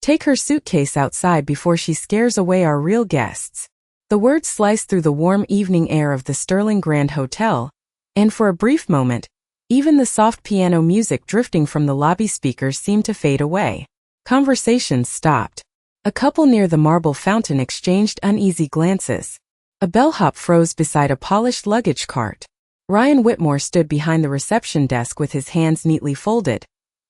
Take her suitcase outside before she scares away our real guests. The words sliced through the warm evening air of the Sterling Grand Hotel, and for a brief moment, even the soft piano music drifting from the lobby speakers seemed to fade away. Conversations stopped. A couple near the marble fountain exchanged uneasy glances. A bellhop froze beside a polished luggage cart. Ryan Whitmore stood behind the reception desk with his hands neatly folded,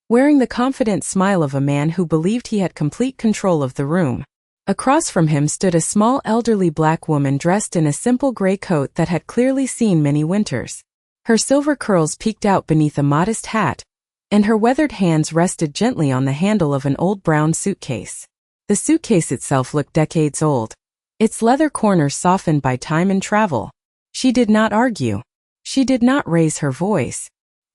wearing the confident smile of a man who believed he had complete control of the room. Across from him stood a small elderly black woman dressed in a simple gray coat that had clearly seen many winters. Her silver curls peeked out beneath a modest hat, and her weathered hands rested gently on the handle of an old brown suitcase. The suitcase itself looked decades old, its leather corners softened by time and travel. She did not argue. She did not raise her voice.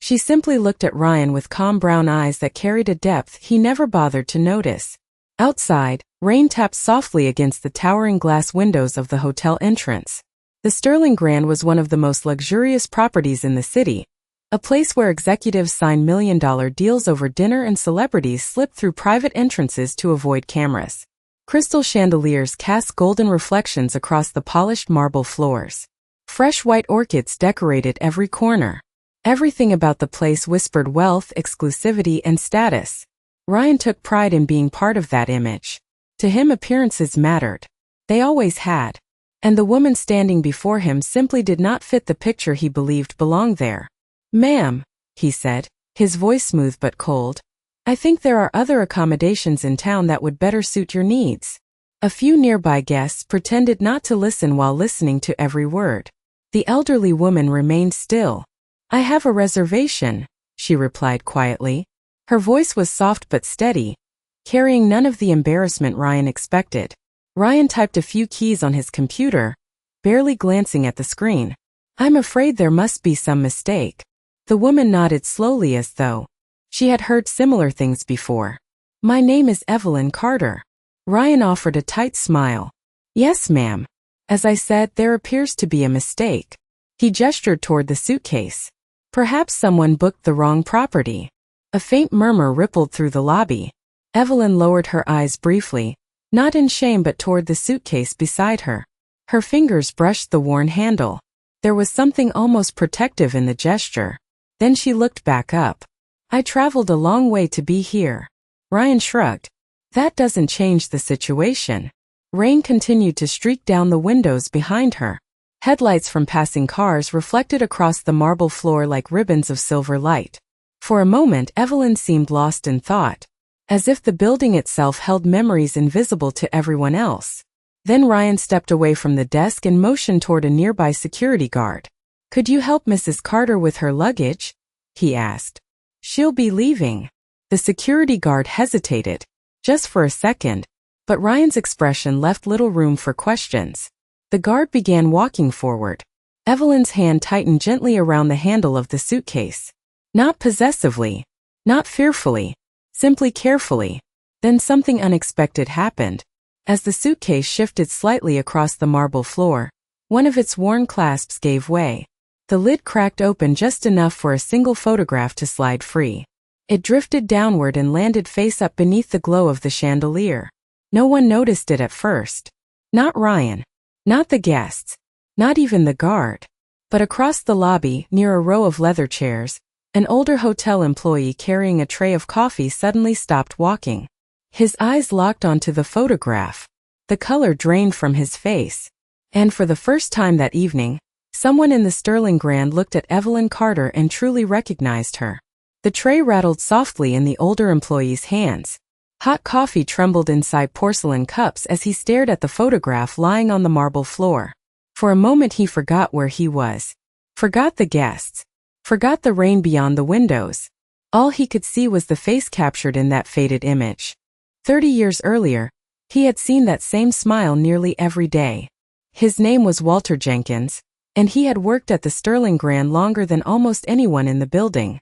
She simply looked at Ryan with calm brown eyes that carried a depth he never bothered to notice. Outside, rain tapped softly against the towering glass windows of the hotel entrance. The Sterling Grand was one of the most luxurious properties in the city, a place where executives signed million-dollar deals over dinner and celebrities slipped through private entrances to avoid cameras. Crystal chandeliers cast golden reflections across the polished marble floors. Fresh white orchids decorated every corner. Everything about the place whispered wealth, exclusivity, and status. Ryan took pride in being part of that image. To him, appearances mattered. They always had. And the woman standing before him simply did not fit the picture he believed belonged there. "Ma'am," he said, his voice smooth but cold, "I think there are other accommodations in town that would better suit your needs." A few nearby guests pretended not to listen while listening to every word. The elderly woman remained still. "I have a reservation," she replied quietly. Her voice was soft but steady, carrying none of the embarrassment Ryan expected. Ryan typed a few keys on his computer, barely glancing at the screen. "I'm afraid there must be some mistake." The woman nodded slowly as though she had heard similar things before. "My name is Evelyn Carter." Ryan offered a tight smile. "Yes, ma'am. As I said, there appears to be a mistake." He gestured toward the suitcase. "Perhaps someone booked the wrong property." A faint murmur rippled through the lobby. Evelyn lowered her eyes briefly, not in shame but toward the suitcase beside her. Her fingers brushed the worn handle. There was something almost protective in the gesture. Then she looked back up. "I traveled a long way to be here." Ryan shrugged. "That doesn't change the situation." Rain continued to streak down the windows behind her. Headlights from passing cars reflected across the marble floor like ribbons of silver light. For a moment, Evelyn seemed lost in thought, as if the building itself held memories invisible to everyone else. Then Ryan stepped away from the desk and motioned toward a nearby security guard. "Could you help Mrs. Carter with her luggage?" he asked. "She'll be leaving." The security guard hesitated, just for a second, but Ryan's expression left little room for questions. The guard began walking forward. Evelyn's hand tightened gently around the handle of the suitcase. Not possessively, not fearfully, simply carefully. Then something unexpected happened. As the suitcase shifted slightly across the marble floor, one of its worn clasps gave way. The lid cracked open just enough for a single photograph to slide free. It drifted downward and landed face up beneath the glow of the chandelier. No one noticed it at first. Not Ryan. Not the guests. Not even the guard. But across the lobby, near a row of leather chairs, an older hotel employee carrying a tray of coffee suddenly stopped walking. His eyes locked onto the photograph. The color drained from his face. And for the first time that evening, someone in the Sterling Grand looked at Evelyn Carter and truly recognized her. The tray rattled softly in the older employee's hands. Hot coffee trembled inside porcelain cups as he stared at the photograph lying on the marble floor. For a moment he forgot where he was. Forgot the guests. Forgot the rain beyond the windows. All he could see was the face captured in that faded image. 30 years earlier, he had seen that same smile nearly every day. His name was Walter Jenkins, and he had worked at the Sterling Grand longer than almost anyone in the building.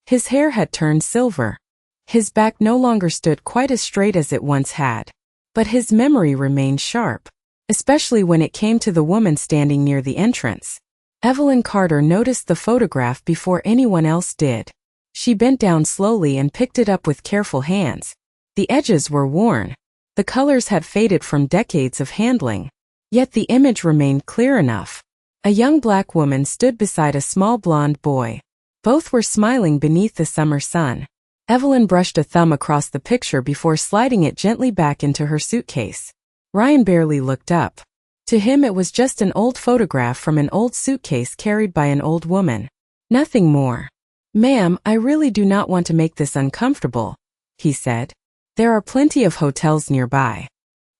His hair had turned silver. His back no longer stood quite as straight as it once had. But his memory remained sharp, especially when it came to the woman standing near the entrance. Evelyn Carter noticed the photograph before anyone else did. She bent down slowly and picked it up with careful hands, The edges were worn. The colors had faded from decades of handling. Yet the image remained clear enough. A young black woman stood beside a small blonde boy. Both were smiling beneath the summer sun. Evelyn brushed a thumb across the picture before sliding it gently back into her suitcase. Ryan barely looked up. To him it was just an old photograph from an old suitcase carried by an old woman. Nothing more. "Ma'am, I really do not want to make this uncomfortable," he said. "There are plenty of hotels nearby."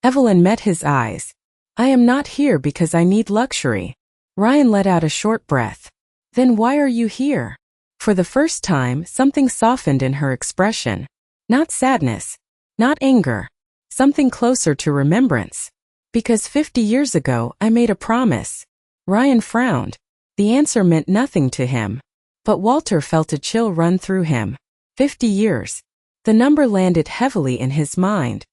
Evelyn met his eyes. "I am not here because I need luxury." Ryan let out a short breath. "Then why are you here?" For the first time, something softened in her expression. Not sadness. Not anger. Something closer to remembrance. "Because 50 years ago, I made a promise." Ryan frowned. The answer meant nothing to him. But Walter felt a chill run through him. 50 years. The number landed heavily in his mind.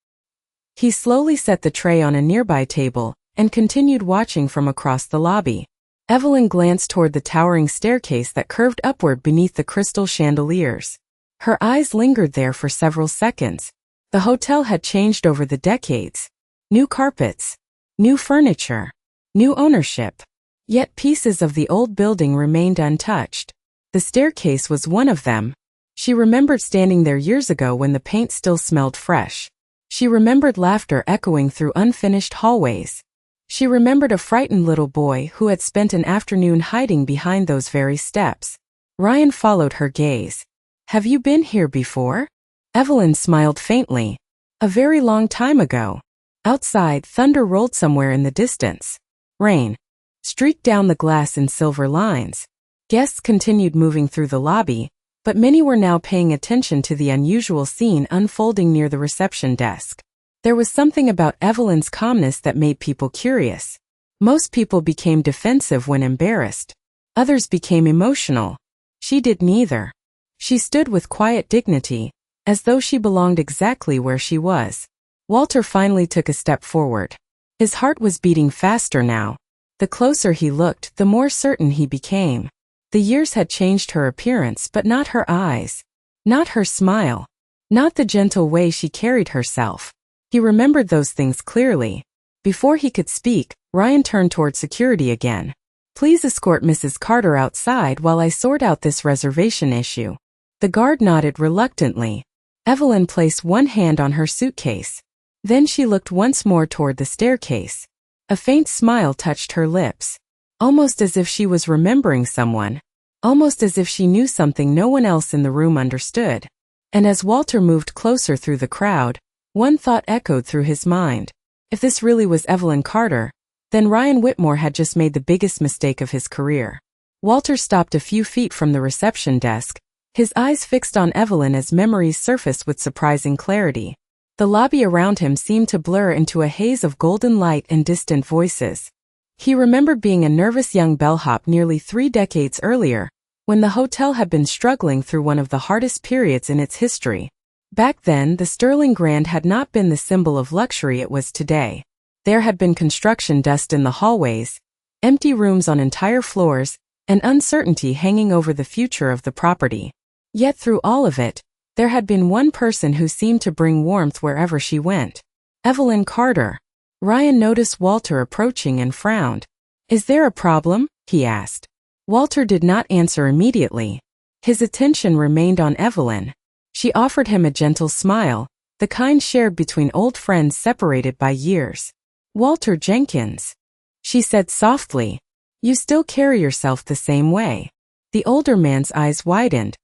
He slowly set the tray on a nearby table and continued watching from across the lobby. Evelyn glanced toward the towering staircase that curved upward beneath the crystal chandeliers. Her eyes lingered there for several seconds. The hotel had changed over the decades. New carpets. New furniture. New ownership. Yet pieces of the old building remained untouched. The staircase was one of them. She remembered standing there years ago when the paint still smelled fresh. She remembered laughter echoing through unfinished hallways. She remembered a frightened little boy who had spent an afternoon hiding behind those very steps. Ryan followed her gaze. "Have you been here before?" Evelyn smiled faintly. "A very long time ago." Outside, thunder rolled somewhere in the distance. Rain streaked down the glass in silver lines. Guests continued moving through the lobby, but many were now paying attention to the unusual scene unfolding near the reception desk. There was something about Evelyn's calmness that made people curious. Most people became defensive when embarrassed. Others became emotional. She did neither. She stood with quiet dignity, as though she belonged exactly where she was. Walter finally took a step forward. His heart was beating faster now. The closer he looked, the more certain he became. The years had changed her appearance, but not her eyes. Not her smile. Not the gentle way she carried herself. He remembered those things clearly. Before he could speak, Ryan turned toward security again. "Please escort Mrs. Carter outside while I sort out this reservation issue." The guard nodded reluctantly. Evelyn placed one hand on her suitcase. Then she looked once more toward the staircase. A faint smile touched her lips. Almost as if she was remembering someone. Almost as if she knew something no one else in the room understood. And as Walter moved closer through the crowd, one thought echoed through his mind. If this really was Evelyn Carter, then Ryan Whitmore had just made the biggest mistake of his career. Walter stopped a few feet from the reception desk, his eyes fixed on Evelyn as memories surfaced with surprising clarity. The lobby around him seemed to blur into a haze of golden light and distant voices. He remembered being a nervous young bellhop nearly 3 decades earlier, when the hotel had been struggling through one of the hardest periods in its history. Back then, the Sterling Grand had not been the symbol of luxury it was today. There had been construction dust in the hallways, empty rooms on entire floors, and uncertainty hanging over the future of the property. Yet through all of it, there had been one person who seemed to bring warmth wherever she went. Evelyn Carter. Ryan noticed Walter approaching and frowned. "Is there a problem?" he asked. Walter did not answer immediately. His attention remained on Evelyn. She offered him a gentle smile, the kind shared between old friends separated by years. "Walter Jenkins," she said softly. "You still carry yourself the same way." The older man's eyes widened.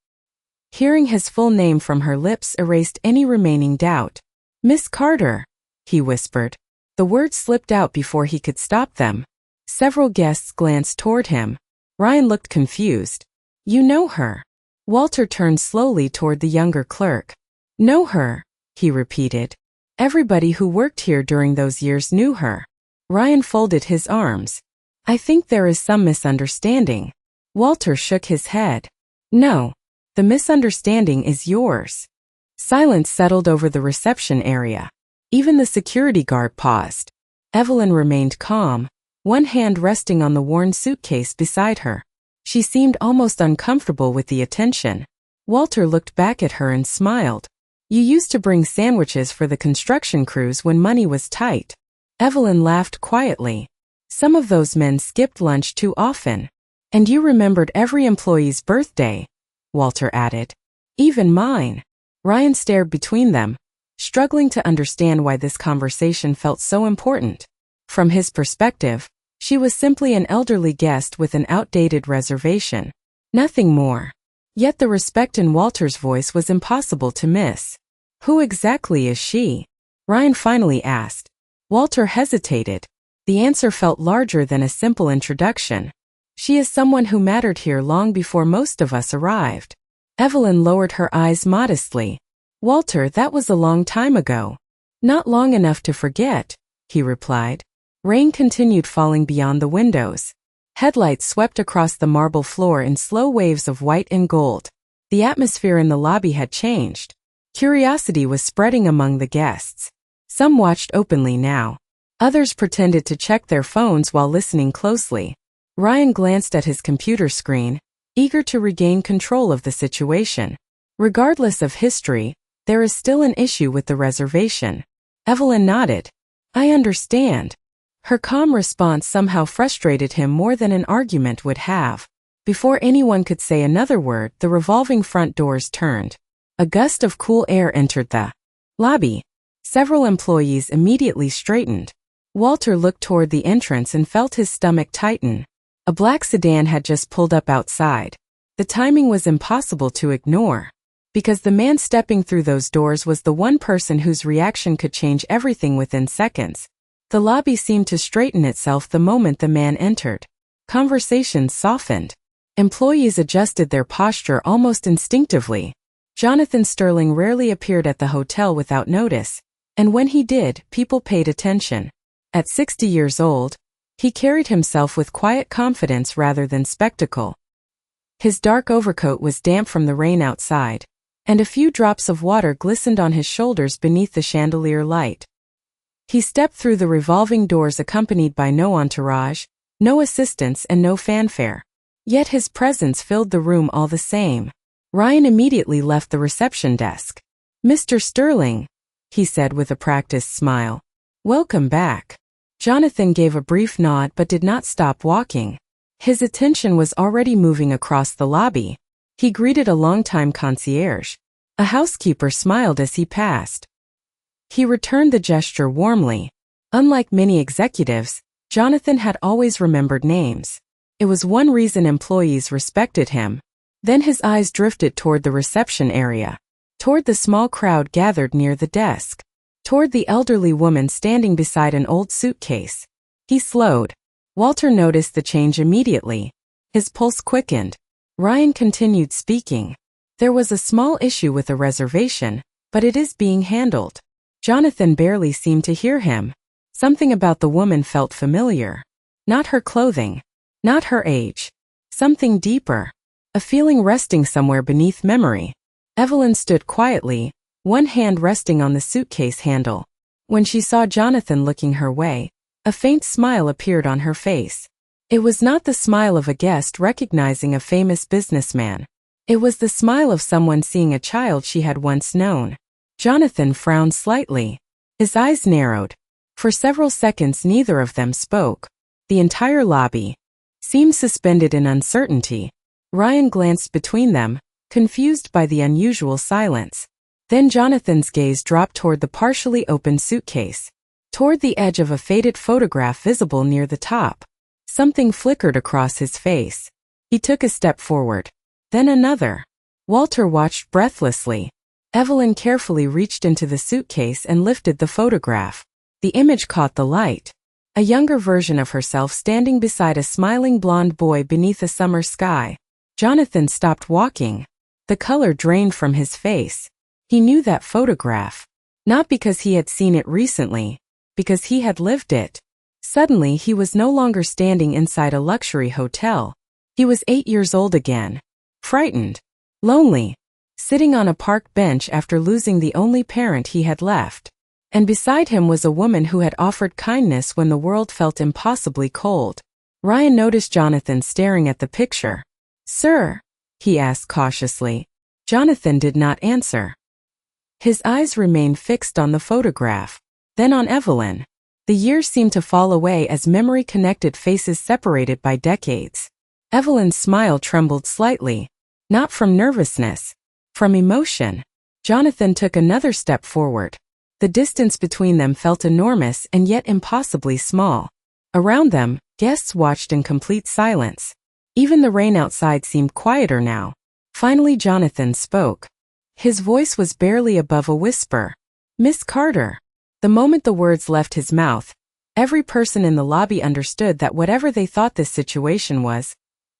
Hearing his full name from her lips erased any remaining doubt. "Miss Carter," he whispered. The words slipped out before he could stop them. Several guests glanced toward him. Ryan looked confused. "You know her." Walter turned slowly toward the younger clerk. "Know her," he repeated. "Everybody who worked here during those years knew her." Ryan folded his arms. "I think there is some misunderstanding." Walter shook his head. "No. The misunderstanding is yours." Silence settled over the reception area. Even the security guard paused. Evelyn remained calm, one hand resting on the worn suitcase beside her. She seemed almost uncomfortable with the attention. Walter looked back at her and smiled. You used to bring sandwiches for the construction crews when money was tight. Evelyn laughed quietly. Some of those men skipped lunch too often. And you remembered every employee's birthday, Walter added. Even mine. Ryan stared between them, struggling to understand why this conversation felt so important. From his perspective, she was simply an elderly guest with an outdated reservation. Nothing more. Yet the respect in Walter's voice was impossible to miss. Who exactly is she? Ryan finally asked. Walter hesitated. The answer felt larger than a simple introduction. She is someone who mattered here long before most of us arrived. Evelyn lowered her eyes modestly. Walter, that was a long time ago. Not long enough to forget, he replied. Rain continued falling beyond the windows. Headlights swept across the marble floor in slow waves of white and gold. The atmosphere in the lobby had changed. Curiosity was spreading among the guests. Some watched openly now. Others pretended to check their phones while listening closely. Ryan glanced at his computer screen, eager to regain control of the situation. Regardless of history, there is still an issue with the reservation. Evelyn nodded. I understand. Her calm response somehow frustrated him more than an argument would have. Before anyone could say another word, the revolving front doors turned. A gust of cool air entered the lobby. Several employees immediately straightened. Walter looked toward the entrance and felt his stomach tighten. A black sedan had just pulled up outside. The timing was impossible to ignore. Because the man stepping through those doors was the one person whose reaction could change everything within seconds. The lobby seemed to straighten itself the moment the man entered. Conversations softened. Employees adjusted their posture almost instinctively. Jonathan Sterling rarely appeared at the hotel without notice, and when he did, people paid attention. At 60 years old, he carried himself with quiet confidence rather than spectacle. His dark overcoat was damp from the rain outside, and a few drops of water glistened on his shoulders beneath the chandelier light. He stepped through the revolving doors accompanied by no entourage, no assistants and no fanfare. Yet his presence filled the room all the same. Ryan immediately left the reception desk. Mr. Sterling, he said with a practiced smile. Welcome back. Jonathan gave a brief nod but did not stop walking. His attention was already moving across the lobby. He greeted a longtime concierge. A housekeeper smiled as he passed. He returned the gesture warmly. Unlike many executives, Jonathan had always remembered names. It was one reason employees respected him. Then his eyes drifted toward the reception area, toward the small crowd gathered near the desk, toward the elderly woman standing beside an old suitcase. He slowed. Walter noticed the change immediately. His pulse quickened. Ryan continued speaking. There was a small issue with a reservation, but it is being handled. Jonathan barely seemed to hear him. Something about the woman felt familiar. Not her clothing. Not her age. Something deeper. A feeling resting somewhere beneath memory. Evelyn stood quietly, one hand resting on the suitcase handle. When she saw Jonathan looking her way, a faint smile appeared on her face. It was not the smile of a guest recognizing a famous businessman. It was the smile of someone seeing a child she had once known. Jonathan frowned slightly. His eyes narrowed. For several seconds neither of them spoke. The entire lobby seemed suspended in uncertainty. Ryan glanced between them, confused by the unusual silence. Then Jonathan's gaze dropped toward the partially open suitcase, toward the edge of a faded photograph visible near the top. Something flickered across his face. He took a step forward. Then another. Walter watched breathlessly. Evelyn carefully reached into the suitcase and lifted the photograph. The image caught the light. A younger version of herself standing beside a smiling blonde boy beneath a summer sky. Jonathan stopped walking. The color drained from his face. He knew that photograph. Not because he had seen it recently, because he had lived it. Suddenly he was no longer standing inside a luxury hotel. He was 8 years old again. Frightened. Lonely. Sitting on a park bench after losing the only parent he had left. And beside him was a woman who had offered kindness when the world felt impossibly cold. Ryan noticed Jonathan staring at the picture. Sir? He asked cautiously. Jonathan did not answer. His eyes remained fixed on the photograph, then on Evelyn. The years seemed to fall away as memory-connected faces separated by decades. Evelyn's smile trembled slightly, not from nervousness, from emotion. Jonathan took another step forward. The distance between them felt enormous and yet impossibly small. Around them, guests watched in complete silence. Even the rain outside seemed quieter now. Finally, Jonathan spoke. His voice was barely above a whisper. "Miss Carter." The moment the words left his mouth, every person in the lobby understood that whatever they thought this situation was,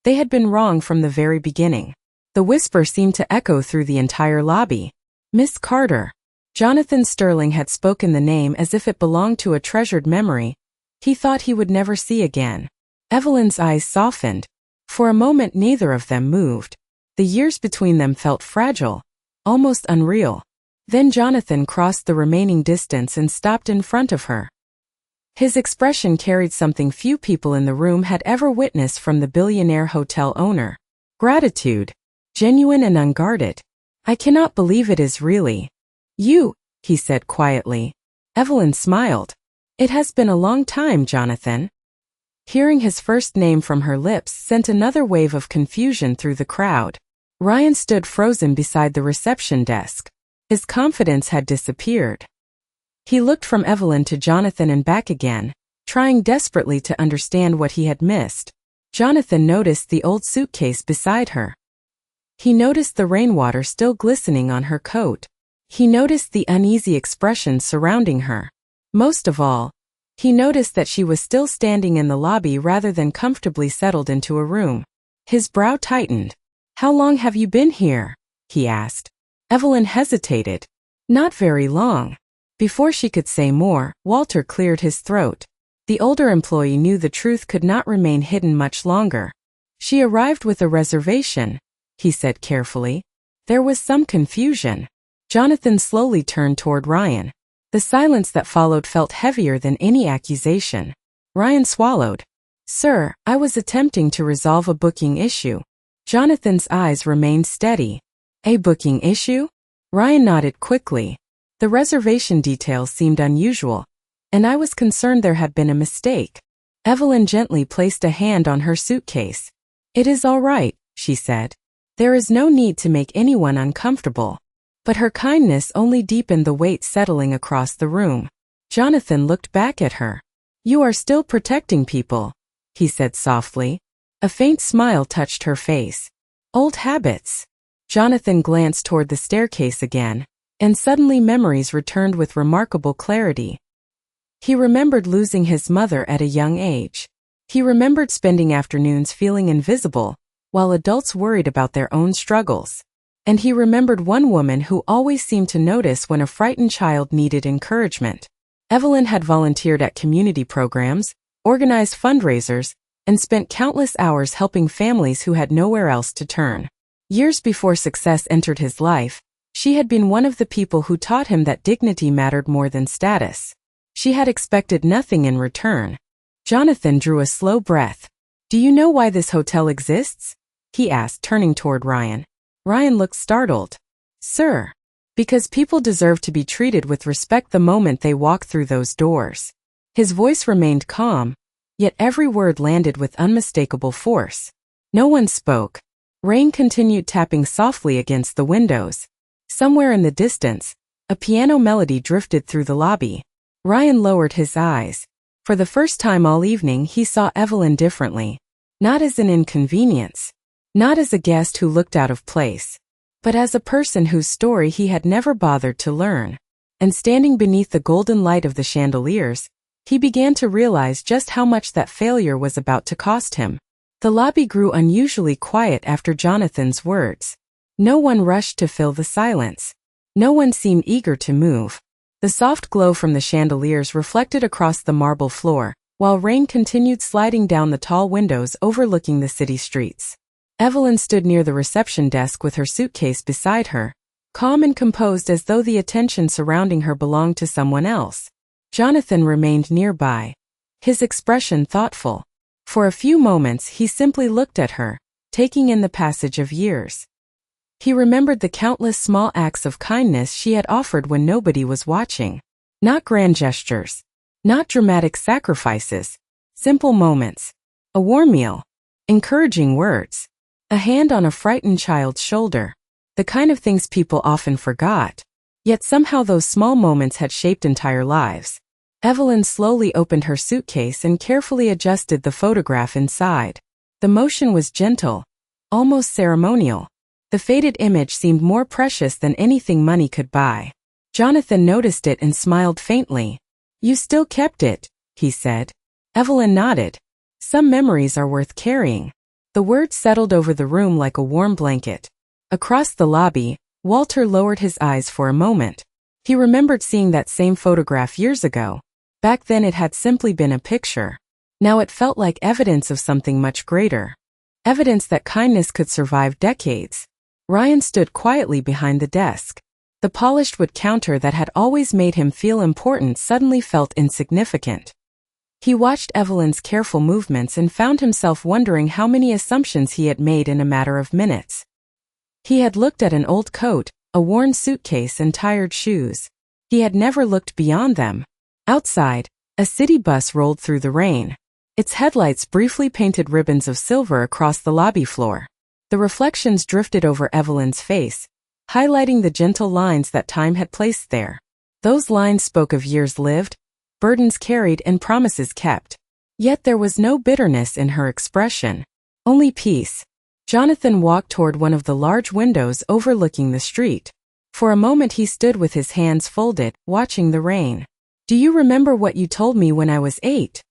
they had been wrong from the very beginning. The whisper seemed to echo through the entire lobby. "Miss Carter." Jonathan Sterling had spoken the name as if it belonged to a treasured memory he thought he would never see again. Evelyn's eyes softened. For a moment neither of them moved. The years between them felt fragile, almost unreal. Then Jonathan crossed the remaining distance and stopped in front of her. His expression carried something few people in the room had ever witnessed from the billionaire hotel owner. Gratitude. Genuine and unguarded. "I cannot believe it is really you," he said quietly. Evelyn smiled. "It has been a long time, Jonathan." Hearing his first name from her lips sent another wave of confusion through the crowd. Ryan stood frozen beside the reception desk. His confidence had disappeared. He looked from Evelyn to Jonathan and back again, trying desperately to understand what he had missed. Jonathan noticed the old suitcase beside her. He noticed the rainwater still glistening on her coat. He noticed the uneasy expression surrounding her. Most of all, he noticed that she was still standing in the lobby rather than comfortably settled into a room. His brow tightened. "How long have you been here?" he asked. Evelyn hesitated. "Not very long." Before she could say more, Walter cleared his throat. The older employee knew the truth could not remain hidden much longer. "She arrived with a reservation," he said carefully. There was some confusion. Jonathan slowly turned toward Ryan. The silence that followed felt heavier than any accusation. Ryan swallowed. "Sir, I was attempting to resolve a booking issue." Jonathan's eyes remained steady. "A booking issue?" Ryan nodded quickly. "The reservation details seemed unusual, and I was concerned there had been a mistake." Evelyn gently placed a hand on her suitcase. "It is all right," she said. "There is no need to make anyone uncomfortable." But her kindness only deepened the weight settling across the room. Jonathan looked back at her. "You are still protecting people," he said softly. A faint smile touched her face. "Old habits." Jonathan glanced toward the staircase again, and suddenly memories returned with remarkable clarity. He remembered losing his mother at a young age. He remembered spending afternoons feeling invisible, while adults worried about their own struggles. And he remembered one woman who always seemed to notice when a frightened child needed encouragement. Evelyn had volunteered at community programs, organized fundraisers, and spent countless hours helping families who had nowhere else to turn. Years before success entered his life, she had been one of the people who taught him that dignity mattered more than status. She had expected nothing in return. Jonathan drew a slow breath. "Do you know why this hotel exists?" he asked, turning toward Ryan. Ryan looked startled. "Sir, because people deserve to be treated with respect the moment they walk through those doors." His voice remained calm, yet every word landed with unmistakable force. No one spoke. Rain continued tapping softly against the windows. Somewhere in the distance, a piano melody drifted through the lobby. Ryan lowered his eyes. For the first time all evening he saw Evelyn differently. Not as an inconvenience. Not as a guest who looked out of place, but as a person whose story he had never bothered to learn. And standing beneath the golden light of the chandeliers, he began to realize just how much that failure was about to cost him. The lobby grew unusually quiet after Jonathan's words. No one rushed to fill the silence. No one seemed eager to move. The soft glow from the chandeliers reflected across the marble floor, while rain continued sliding down the tall windows overlooking the city streets. Evelyn stood near the reception desk with her suitcase beside her, calm and composed as though the attention surrounding her belonged to someone else. Jonathan remained nearby, his expression thoughtful. For a few moments he simply looked at her, taking in the passage of years. He remembered the countless small acts of kindness she had offered when nobody was watching. Not grand gestures. Not dramatic sacrifices. Simple moments. A warm meal. Encouraging words. A hand on a frightened child's shoulder. The kind of things people often forgot. Yet somehow those small moments had shaped entire lives. Evelyn slowly opened her suitcase and carefully adjusted the photograph inside. The motion was gentle, almost ceremonial. The faded image seemed more precious than anything money could buy. Jonathan noticed it and smiled faintly. "You still kept it," he said. Evelyn nodded. "Some memories are worth carrying." The words settled over the room like a warm blanket. Across the lobby, Walter lowered his eyes for a moment. He remembered seeing that same photograph years ago. Back then it had simply been a picture. Now it felt like evidence of something much greater. Evidence that kindness could survive decades. Ryan stood quietly behind the desk. The polished wood counter that had always made him feel important suddenly felt insignificant. He watched Evelyn's careful movements and found himself wondering how many assumptions he had made in a matter of minutes. He had looked at an old coat, a worn suitcase and tired shoes. He had never looked beyond them. Outside, a city bus rolled through the rain. Its headlights briefly painted ribbons of silver across the lobby floor. The reflections drifted over Evelyn's face, highlighting the gentle lines that time had placed there. Those lines spoke of years lived, burdens carried and promises kept. Yet there was no bitterness in her expression, only peace. Jonathan walked toward one of the large windows overlooking the street. For a moment he stood with his hands folded, watching the rain. "Do you remember what you told me when I was 8?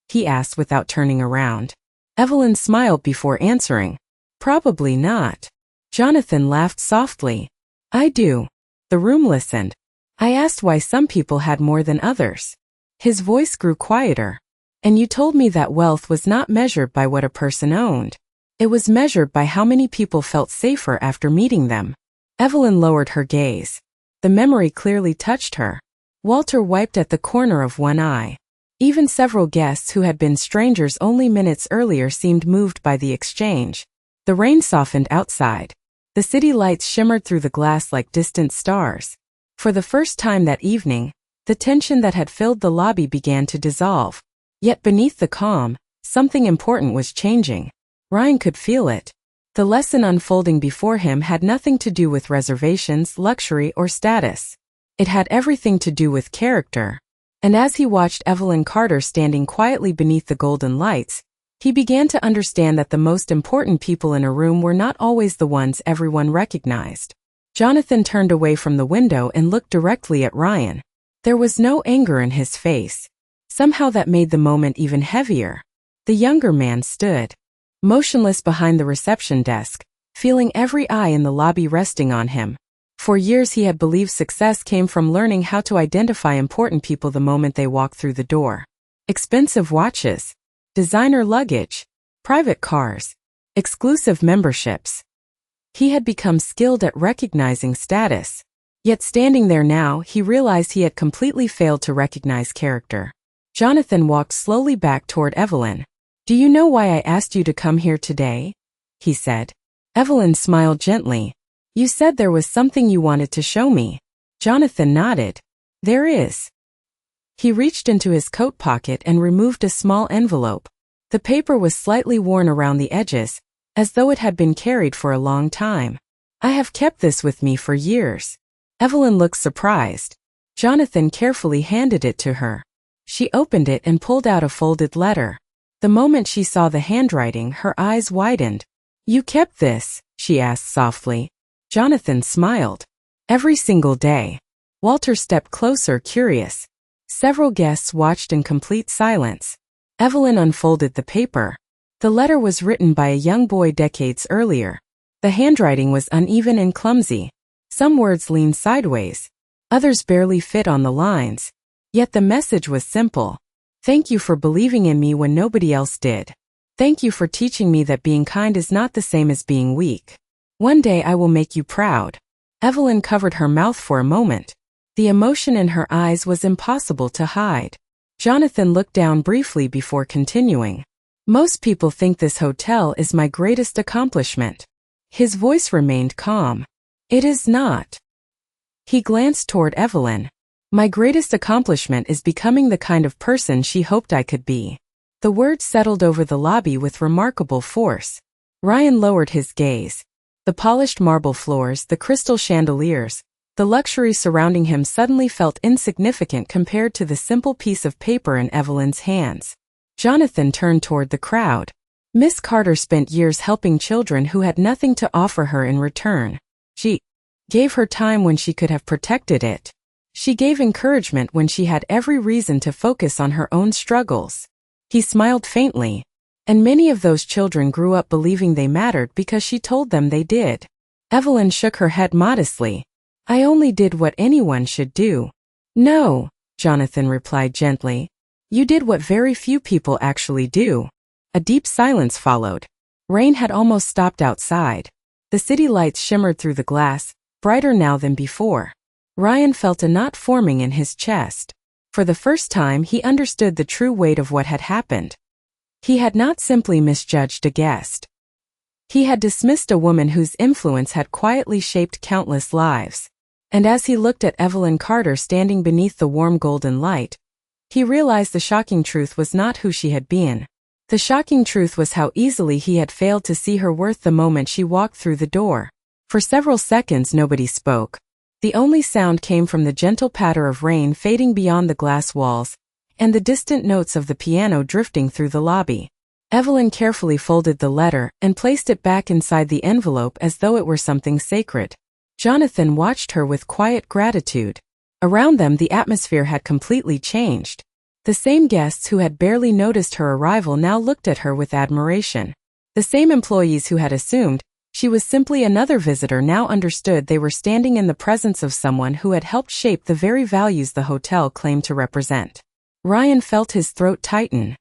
He asked without turning around. Evelyn smiled before answering. "Probably not." Jonathan laughed softly. "I do." The room listened. "I asked why some people had more than others." His voice grew quieter. "And you told me that wealth was not measured by what a person owned. It was measured by how many people felt safer after meeting them." Evelyn lowered her gaze. The memory clearly touched her. Walter wiped at the corner of one eye. Even several guests who had been strangers only minutes earlier seemed moved by the exchange. The rain softened outside. The city lights shimmered through the glass like distant stars. For the first time that evening, the tension that had filled the lobby began to dissolve. Yet beneath the calm, something important was changing. Ryan could feel it. The lesson unfolding before him had nothing to do with reservations, luxury, or status. It had everything to do with character. And as he watched Evelyn Carter standing quietly beneath the golden lights, he began to understand that the most important people in a room were not always the ones everyone recognized. Jonathan turned away from the window and looked directly at Ryan. There was no anger in his face. Somehow that made the moment even heavier. The younger man stood motionless behind the reception desk, feeling every eye in the lobby resting on him. For years he had believed success came from learning how to identify important people the moment they walked through the door. Expensive watches, designer luggage, private cars, exclusive memberships. He had become skilled at recognizing status. Yet standing there now, he realized he had completely failed to recognize character. Jonathan walked slowly back toward Evelyn. "Do you know why I asked you to come here today?" he said. Evelyn smiled gently. "You said there was something you wanted to show me." Jonathan nodded. "There is." He reached into his coat pocket and removed a small envelope. The paper was slightly worn around the edges, as though it had been carried for a long time. "I have kept this with me for years." Evelyn looked surprised. Jonathan carefully handed it to her. She opened it and pulled out a folded letter. The moment she saw the handwriting, her eyes widened. "You kept this?" she asked softly. Jonathan smiled. "Every single day." Walter stepped closer, curious. Several guests watched in complete silence. Evelyn unfolded the paper. The letter was written by a young boy decades earlier. The handwriting was uneven and clumsy. Some words leaned sideways. Others barely fit on the lines. Yet the message was simple. "Thank you for believing in me when nobody else did. Thank you for teaching me that being kind is not the same as being weak. One day I will make you proud." Evelyn covered her mouth for a moment. The emotion in her eyes was impossible to hide. Jonathan looked down briefly before continuing. "Most people think this hotel is my greatest accomplishment." His voice remained calm. It is not. He glanced toward Evelyn. My greatest accomplishment is becoming the kind of person she hoped I could be. The words settled over the lobby with remarkable force. Ryan lowered his gaze. The polished marble floors, the crystal chandeliers, the luxury surrounding him suddenly felt insignificant compared to the simple piece of paper in Evelyn's hands. Jonathan turned toward the crowd. Miss Carter spent years helping children who had nothing to offer her in return. She gave her time when she could have protected it. She gave encouragement when she had every reason to focus on her own struggles. He smiled faintly. And many of those children grew up believing they mattered because she told them they did. Evelyn shook her head modestly. I only did what anyone should do. No, Jonathan replied gently. You did what very few people actually do. A deep silence followed. Rain had almost stopped outside. The city lights shimmered through the glass, brighter now than before. Ryan felt a knot forming in his chest. For the first time he understood the true weight of what had happened. He had not simply misjudged a guest. He had dismissed a woman whose influence had quietly shaped countless lives. And as he looked at Evelyn Carter standing beneath the warm golden light, he realized the shocking truth was not who she had been. The shocking truth was how easily he had failed to see her worth the moment she walked through the door. For several seconds nobody spoke. The only sound came from the gentle patter of rain fading beyond the glass walls, and the distant notes of the piano drifting through the lobby. Evelyn carefully folded the letter and placed it back inside the envelope as though it were something sacred. Jonathan watched her with quiet gratitude. Around them the atmosphere had completely changed. The same guests who had barely noticed her arrival now looked at her with admiration. The same employees who had assumed she was simply another visitor now understood they were standing in the presence of someone who had helped shape the very values the hotel claimed to represent. Ryan felt his throat tighten.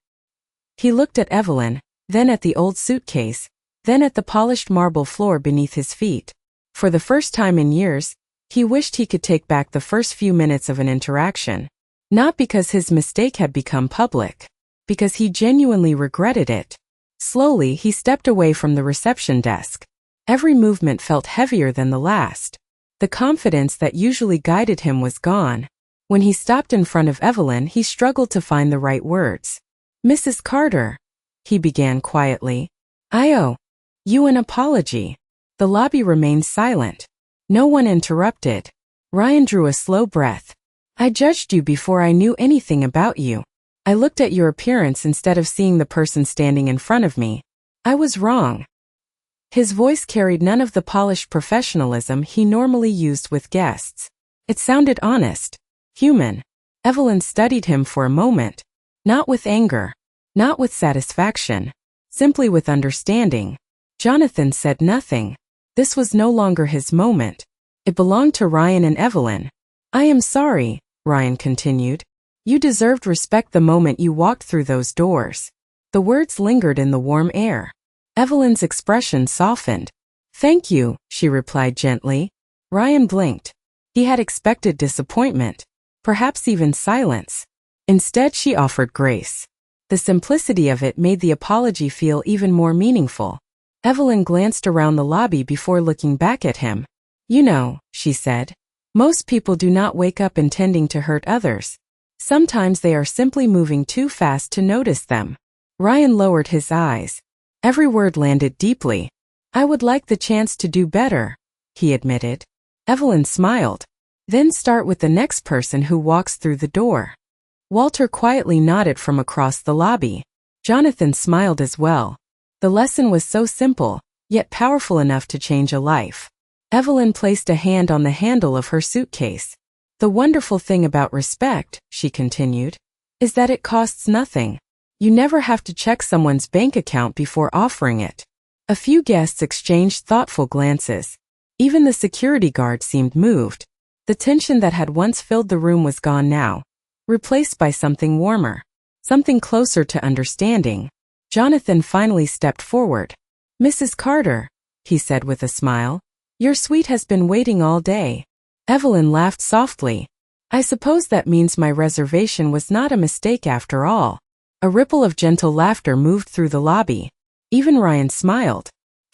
He looked at Evelyn, then at the old suitcase, then at the polished marble floor beneath his feet. For the first time in years, he wished he could take back the first few minutes of an interaction. Not because his mistake had become public, because he genuinely regretted it. Slowly, he stepped away from the reception desk. Every movement felt heavier than the last. The confidence that usually guided him was gone. When he stopped in front of Evelyn, he struggled to find the right words. Mrs. Carter, he began quietly. I owe you an apology. The lobby remained silent. No one interrupted. Ryan drew a slow breath. I judged you before I knew anything about you. I looked at your appearance instead of seeing the person standing in front of me. I was wrong. His voice carried none of the polished professionalism he normally used with guests. It sounded honest, human. Evelyn studied him for a moment. Not with anger, not with satisfaction, simply with understanding. Jonathan said nothing. This was no longer his moment. It belonged to Ryan and Evelyn. I am sorry, Ryan continued. You deserved respect the moment you walked through those doors. The words lingered in the warm air. Evelyn's expression softened. Thank you, she replied gently. Ryan blinked. He had expected disappointment, perhaps even silence. Instead, she offered grace. The simplicity of it made the apology feel even more meaningful. Evelyn glanced around the lobby before looking back at him. You know, she said, most people do not wake up intending to hurt others. Sometimes they are simply moving too fast to notice them. Ryan lowered his eyes. Every word landed deeply. I would like the chance to do better, he admitted. Evelyn smiled. Then start with the next person who walks through the door. Walter quietly nodded from across the lobby. Jonathan smiled as well. The lesson was so simple, yet powerful enough to change a life. Evelyn placed a hand on the handle of her suitcase. The wonderful thing about respect, she continued, is that it costs nothing. You never have to check someone's bank account before offering it. A few guests exchanged thoughtful glances. Even the security guard seemed moved. The tension that had once filled the room was gone now, replaced by something warmer, something closer to understanding. Jonathan finally stepped forward. Mrs. Carter, he said with a smile, your suite has been waiting all day. Evelyn laughed softly. I suppose that means my reservation was not a mistake after all. A ripple of gentle laughter moved through the lobby. Even Ryan smiled.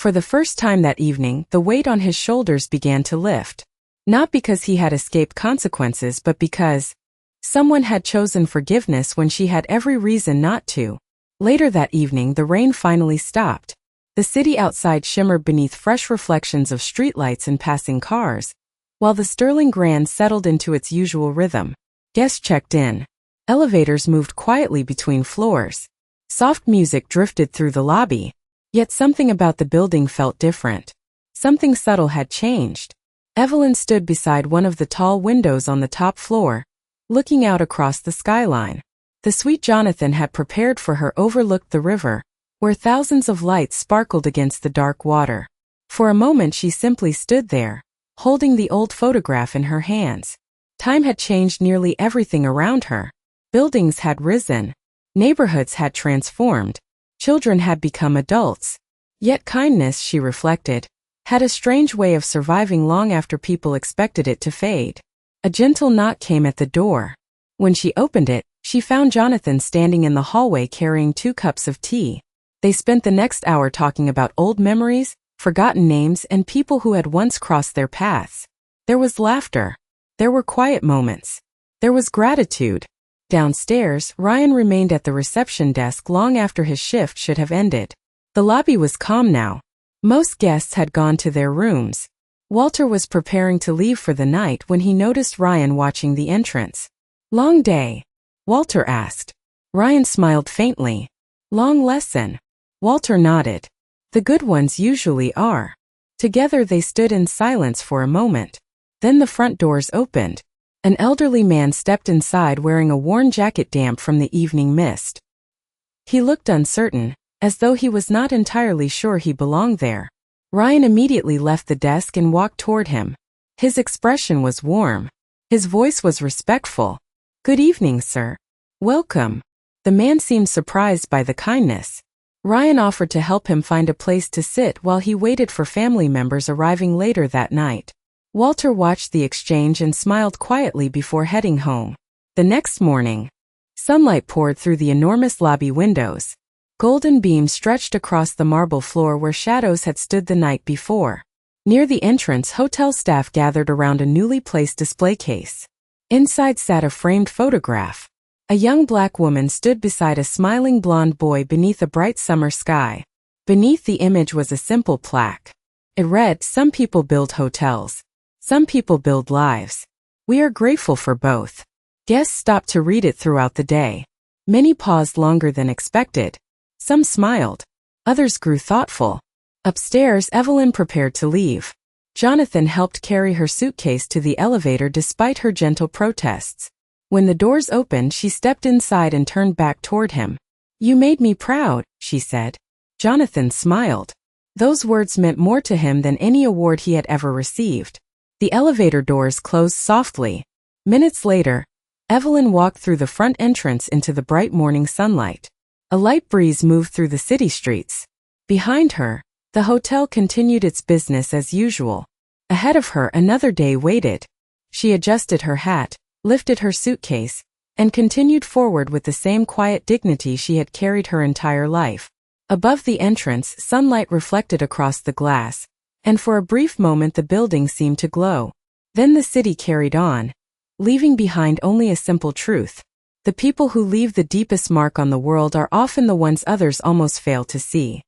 For the first time that evening, the weight on his shoulders began to lift. Not because he had escaped consequences, but because someone had chosen forgiveness when she had every reason not to. Later that evening, the rain finally stopped. The city outside shimmered beneath fresh reflections of streetlights and passing cars, while the Sterling Grand settled into its usual rhythm. Guests checked in. Elevators moved quietly between floors. Soft music drifted through the lobby. Yet something about the building felt different. Something subtle had changed. Evelyn stood beside one of the tall windows on the top floor, looking out across the skyline. The suite Jonathan had prepared for her overlooked the river, where thousands of lights sparkled against the dark water. For a moment she simply stood there, holding the old photograph in her hands. Time had changed nearly everything around her. Buildings had risen. Neighborhoods had transformed. Children had become adults. Yet kindness, she reflected, had a strange way of surviving long after people expected it to fade. A gentle knock came at the door. When she opened it, she found Jonathan standing in the hallway carrying 2 cups of tea. They spent the next hour talking about old memories, forgotten names, and people who had once crossed their paths. There was laughter. There were quiet moments. There was gratitude. Downstairs, Ryan remained at the reception desk long after his shift should have ended. The lobby was calm now. Most guests had gone to their rooms. Walter was preparing to leave for the night when he noticed Ryan watching the entrance. "Long day?" Walter asked. Ryan smiled faintly. "Long lesson?" Walter nodded. "The good ones usually are." Together they stood in silence for a moment. Then the front doors opened. An elderly man stepped inside wearing a worn jacket damp from the evening mist. He looked uncertain, as though he was not entirely sure he belonged there. Ryan immediately left the desk and walked toward him. His expression was warm. His voice was respectful. "Good evening, sir." "Welcome." The man seemed surprised by the kindness. Ryan offered to help him find a place to sit while he waited for family members arriving later that night. Walter watched the exchange and smiled quietly before heading home. The next morning, sunlight poured through the enormous lobby windows. Golden beams stretched across the marble floor where shadows had stood the night before. Near the entrance, hotel staff gathered around a newly placed display case. Inside sat a framed photograph. A young black woman stood beside a smiling blonde boy beneath a bright summer sky. Beneath the image was a simple plaque. It read, "Some people build hotels. Some people build lives. We are grateful for both." Guests stopped to read it throughout the day. Many paused longer than expected. Some smiled. Others grew thoughtful. Upstairs, Evelyn prepared to leave. Jonathan helped carry her suitcase to the elevator despite her gentle protests. When the doors opened, she stepped inside and turned back toward him. "You made me proud," she said. Jonathan smiled. Those words meant more to him than any award he had ever received. The elevator doors closed softly. Minutes later, Evelyn walked through the front entrance into the bright morning sunlight. A light breeze moved through the city streets. Behind her, the hotel continued its business as usual. Ahead of her, another day waited. She adjusted her hat, lifted her suitcase, and continued forward with the same quiet dignity she had carried her entire life. Above the entrance, sunlight reflected across the glass, and for a brief moment the building seemed to glow. Then the city carried on, leaving behind only a simple truth. The people who leave the deepest mark on the world are often the ones others almost fail to see.